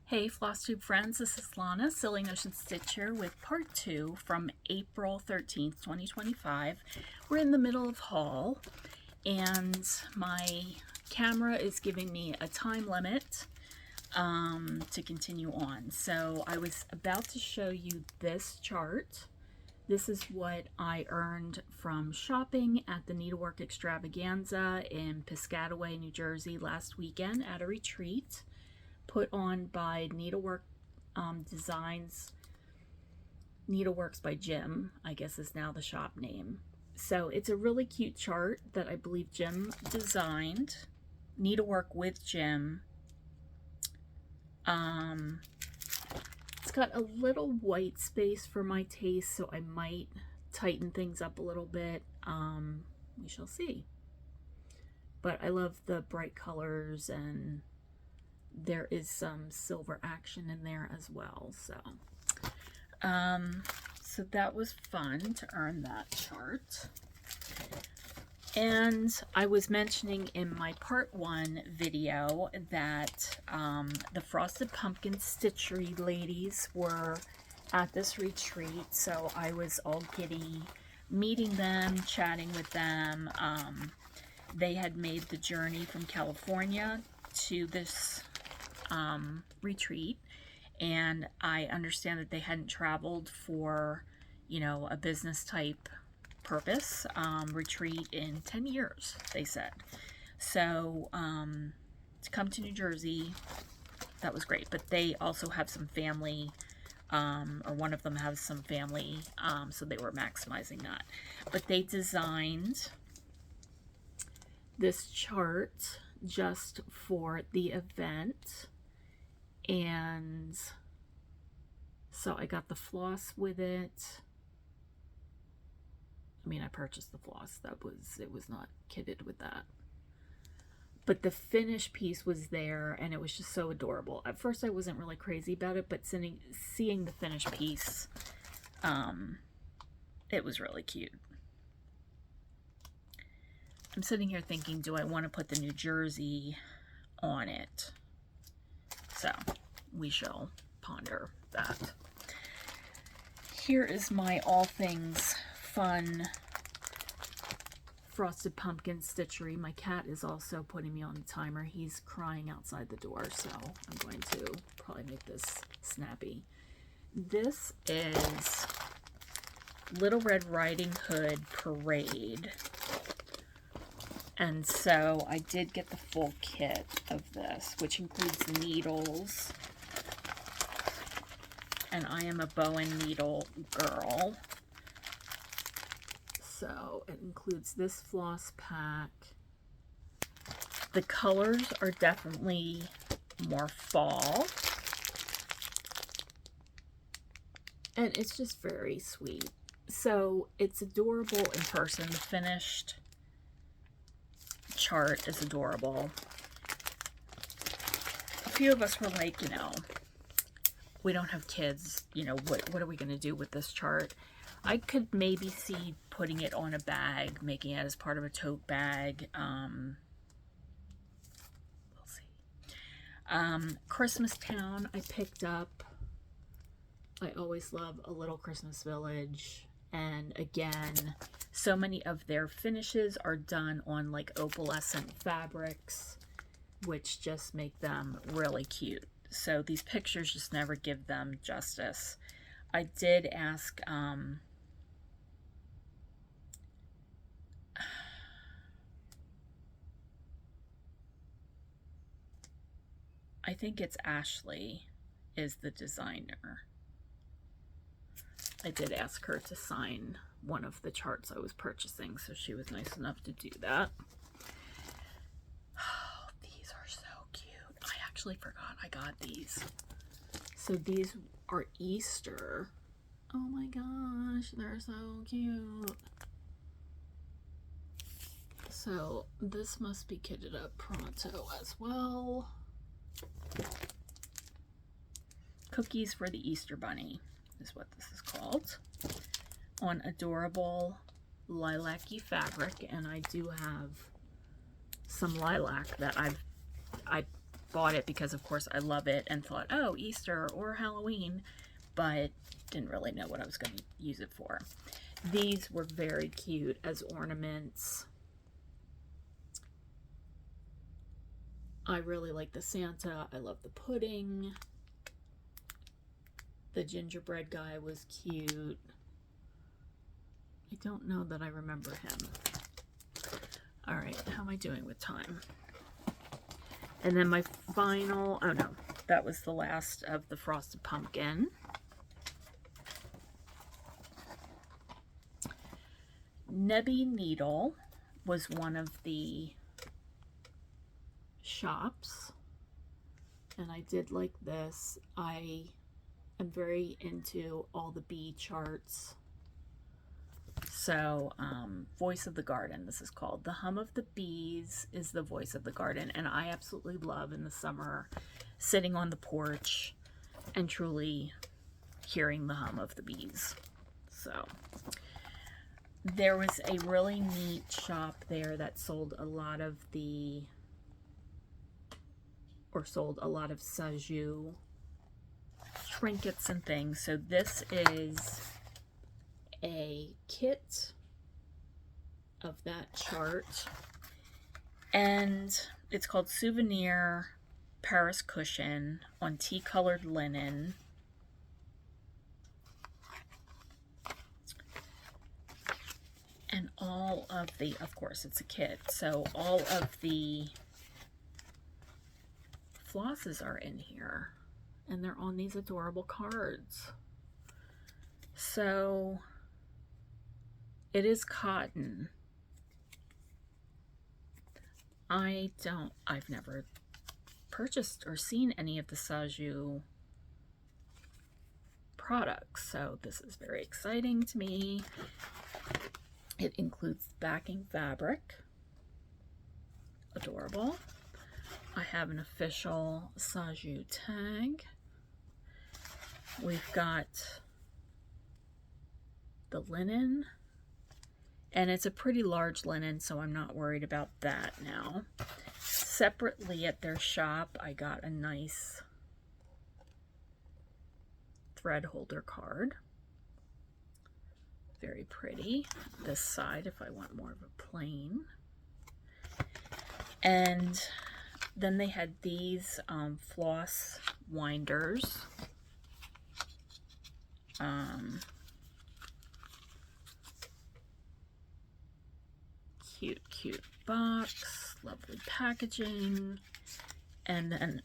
Hey Flosstube friends, this is Lana, Silly Notion Stitcher with part 2 from April 13th, 2025. We're in the middle of haul and my camera is giving me a time limit to continue on. So I was about to show you this chart. This is what I earned from shopping at the Needlework Extravaganza in Piscataway, New Jersey last weekend at a retreat put on by Needlework Designs. Needleworks by Jim, I guess is now the shop name. So it's a really cute chart that I believe Jim designed. Needlework with Jim. It's got a little white space for my taste, so I might tighten things up a little bit. We shall see. But I love the bright colors, and there is some silver action in there as well. So that was fun to earn that chart. And I was mentioning in my part 1 video that the Frosted Pumpkin Stitchery ladies were at this retreat, so I was all giddy meeting them, chatting with them. They had made the journey from California to this retreat, and I understand that they hadn't traveled for, you know, a business type purpose retreat in 10 years, they said. So to come to New Jersey, that was great. But they also have some family, or one of them has some family, so they were maximizing that. But they designed this chart just for the event, and so I got the floss with it. I mean, I purchased the floss. It was not kitted with that. But the finish piece was there, and it was just so adorable. At first, I wasn't really crazy about it, but seeing the finish piece, it was really cute. I'm sitting here thinking, do I want to put the New Jersey on it? So we shall ponder that. Here is my all things fun Frosted Pumpkin Stitchery. My cat is also putting me on the timer. He's crying outside the door, so I'm going to probably make this snappy. This is Little Red Riding Hood Parade. And so I did get the full kit of this, which includes needles. And I am a bow and needle girl. So it includes this floss pack. The colors are definitely more fall. And it's just very sweet. So it's adorable in person. The finished chart is adorable. A few of us were like, you know, we don't have kids, you know, what are we going to do with this chart? I could maybe see putting it on a bag, making it as part of a tote bag. We'll see. Christmas Town I picked up. I always love a little Christmas village. And again, so many of their finishes are done on like opalescent fabrics, which just make them really cute. So these pictures just never give them justice. I did ask I think it's Ashley is the designer. I did ask her to sign one of the charts I was purchasing, so she was nice enough to do that. Oh, these are so cute. I actually forgot I got these. So these are Easter. Oh my gosh, they're so cute. So this must be kitted up pronto as well. Cookies for the Easter Bunny is what this is called, on adorable lilac-y fabric. And I do have some lilac that I bought it because, of course, I love it and thought, oh, Easter or Halloween, but didn't really know what I was going to use it for. These were very cute as ornaments. I really like the Santa. I love the pudding. The gingerbread guy was cute. I don't know that I remember him. All right, how am I doing with time? And then my final, oh no, that was the last of the frosted pumpkin. Nebby Needle was one of the shops, and I did like this. I am very into all the bee charts. So, Voice of the Garden, this is called. The hum of the bees is the voice of the garden, and I absolutely love in the summer sitting on the porch and truly hearing the hum of the bees. So, there was a really neat shop there that sold a lot of Saju trinkets and things. So this is a kit of that chart, and it's called Souvenir Paris Cushion on tea colored linen. And all of the, of course it's a kit, so all of the flosses are in here, and they're on these adorable cards. So it is cotton. I've never purchased or seen any of the Saju products, so this is very exciting to me. It includes backing fabric. Adorable. I have an official Saju tag. We've got the linen, and it's a pretty large linen, so I'm not worried about that now. Separately at their shop, I got a nice thread holder card. Very pretty. This side, if I want more of a plain. And then they had these floss winders. Cute box, lovely packaging, and then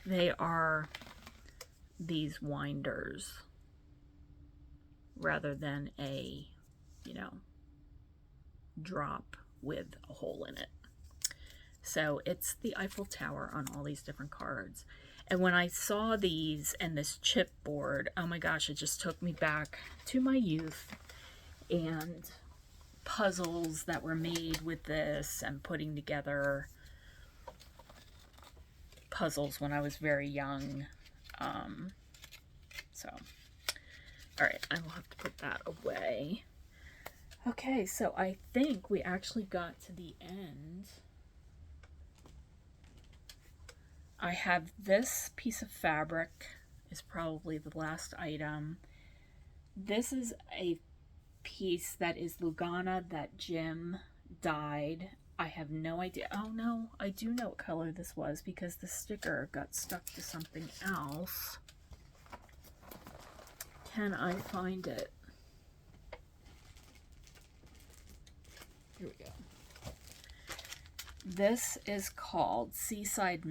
they are these winders rather than a, drop with a hole in it. So it's the Eiffel Tower on all these different cards. And when I saw these and this chipboard, oh my gosh, it just took me back to my youth and puzzles that were made with this and putting together puzzles when I was very young. So, all right, I will have to put that away. Okay, so I think we actually got to the end. I have this piece of fabric, is probably the last item. This is a piece that is Lugana that Jim dyed. I have no idea. Oh no, I do know what color this was because the sticker got stuck to something else. Can I find it? Here we go. This is called Seaside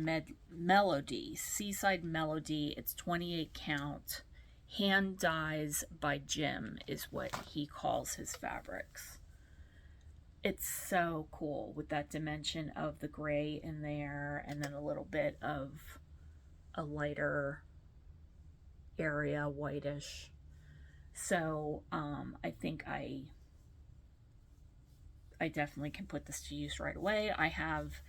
Melody. Seaside Melody. It's 28 count. Hand dyes by Jim is what he calls his fabrics. It's so cool with that dimension of the gray in there and then a little bit of a lighter area, whitish. So I think I definitely can put this to use right away. I have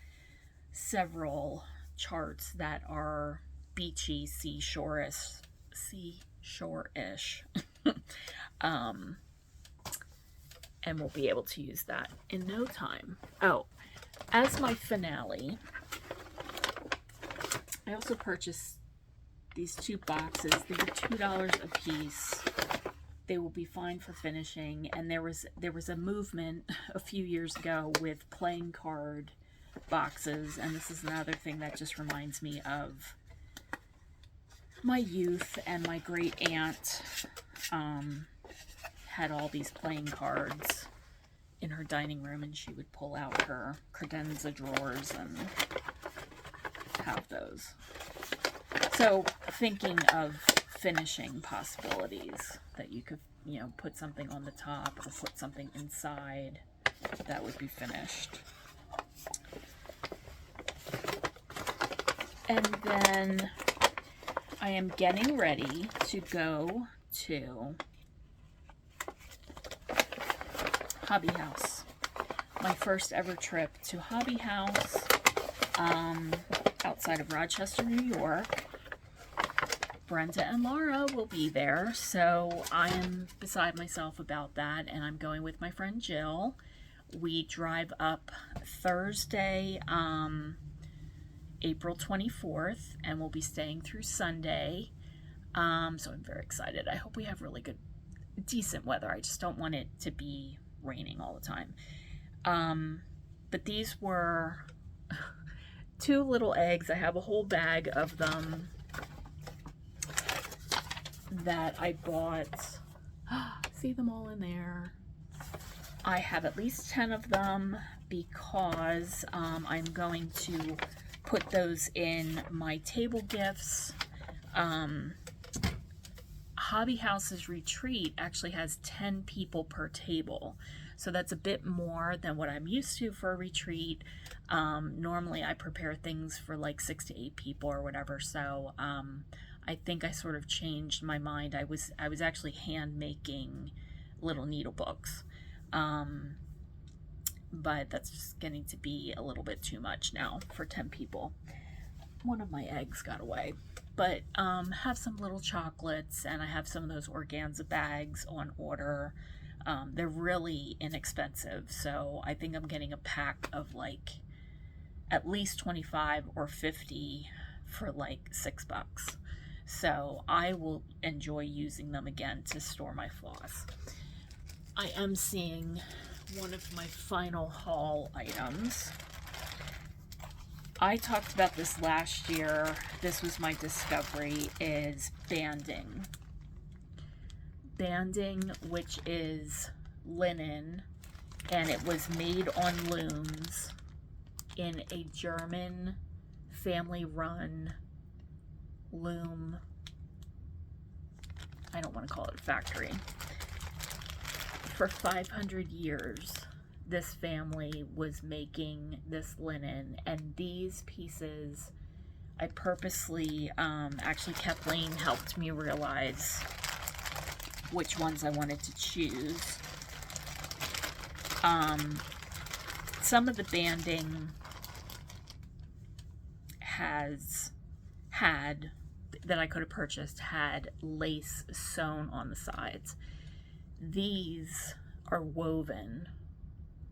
several charts that are beachy, seashore-ish. And we'll be able to use that in no time. Oh, as my finale, I also purchased these 2 boxes. They were $2 a piece. They will be fine for finishing. And there was a movement a few years ago with playing card boxes, and this is another thing that just reminds me of my youth. And my great aunt had all these playing cards in her dining room, and she would pull out her credenza drawers and have those. So thinking of finishing possibilities that you could, you know, put something on the top or put something inside that would be finished. And then I am getting ready to go to Hobby House. My first ever trip to Hobby House outside of Rochester, New York. Brenda and Laura will be there, so I am beside myself about that, and I'm going with my friend Jill. We drive up Thursday, April 24th, and we'll be staying through Sunday. So I'm very excited. I hope we have really good, decent weather. I just don't want it to be raining all the time. But these were 2 little eggs. I have a whole bag of them that I bought. See them all in there. I have at least 10 of them because I'm going to put those in my table gifts. Hobby House's retreat actually has 10 people per table, so that's a bit more than what I'm used to for a retreat. Normally I prepare things for like 6 to 8 people or whatever, so I think I sort of changed my mind. I was actually hand making little needle books, but that's just getting to be a little bit too much now for 10 people. One of my eggs got away, but have some little chocolates, and I have some of those organza bags on order. They're really inexpensive, so I think I'm getting a pack of like at least 25 or 50 for like $6. So I will enjoy using them again to store my floss. I am seeing one of my final haul items. I talked about this last year. This was my discovery, is banding. Banding, which is linen, and it was made on looms in a German family-run loom. I don't want to call it a factory. For 500 years, this family was making this linen, and these pieces, I purposely, actually Kathleen helped me realize which ones I wanted to choose. Some of the banding that I could have purchased had lace sewn on the sides. These are woven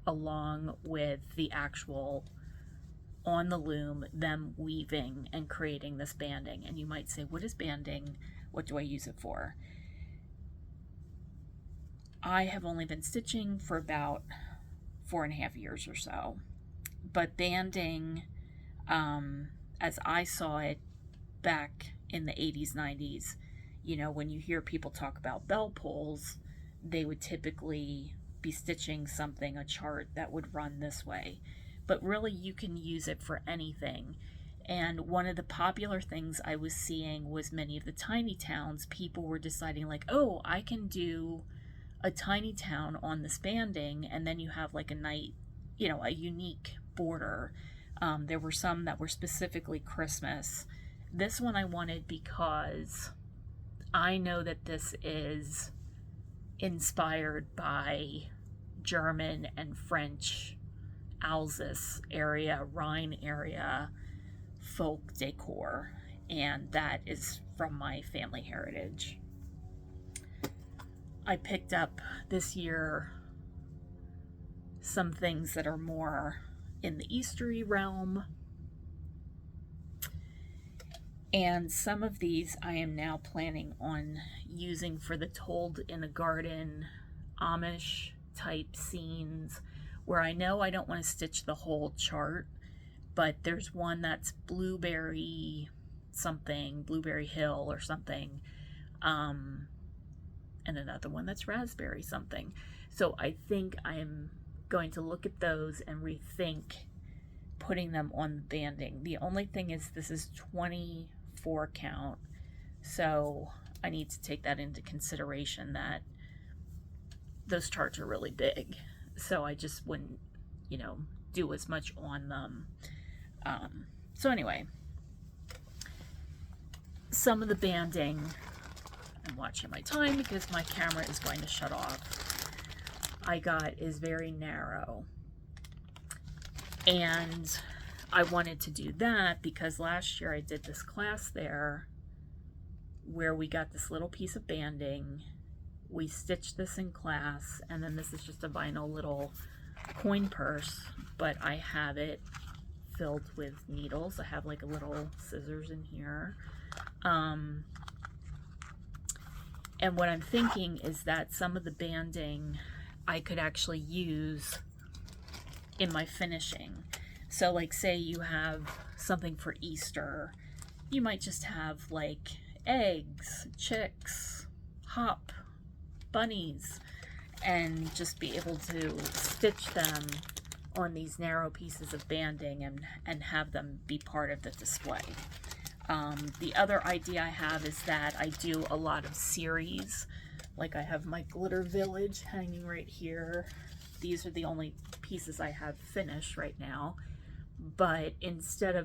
along with the actual on the loom, them weaving and creating this banding. And you might say, what is banding? What do I use it for? I have only been stitching for about 4.5 years or so, but banding, as I saw it back in the 80s, 90s, you know, when you hear people talk about bell pulls, they would typically be stitching something, a chart that would run this way. But really, you can use it for anything. And one of the popular things I was seeing was many of the tiny towns, people were deciding like, oh, I can do a tiny town on this banding, and then you have like a unique border. There were some that were specifically Christmas. This one I wanted because I know that this is inspired by German and French Alsace area, Rhine area folk decor, and that is from my family heritage. I picked up this year some things that are more in the Eastery realm, And some of these I am now planning on using for the Told in a Garden Amish type scenes, where I know I don't want to stitch the whole chart, but there's one that's blueberry something, blueberry hill or something, and another one that's raspberry something. So I think I'm going to look at those and rethink putting them on the banding. The only thing is this is 24 count, so I need to take that into consideration, that those charts are really big, so I just wouldn't, you know, do as much on them. So anyway, some of the banding, I'm watching my time because my camera is going to shut off, I got is very narrow. And I wanted to do that because last year I did this class there where we got this little piece of banding. We stitched this in class, and then this is just a vinyl little coin purse, but I have it filled with needles. I have like a little scissors in here. And what I'm thinking is that some of the banding I could actually use in my finishing. So like, say you have something for Easter, you might just have like eggs, chicks, hop, bunnies, and just be able to stitch them on these narrow pieces of banding and have them be part of the display. The other idea I have is that I do a lot of series. Like I have my glitter village hanging right here. These are the only pieces I have finished right now. But instead of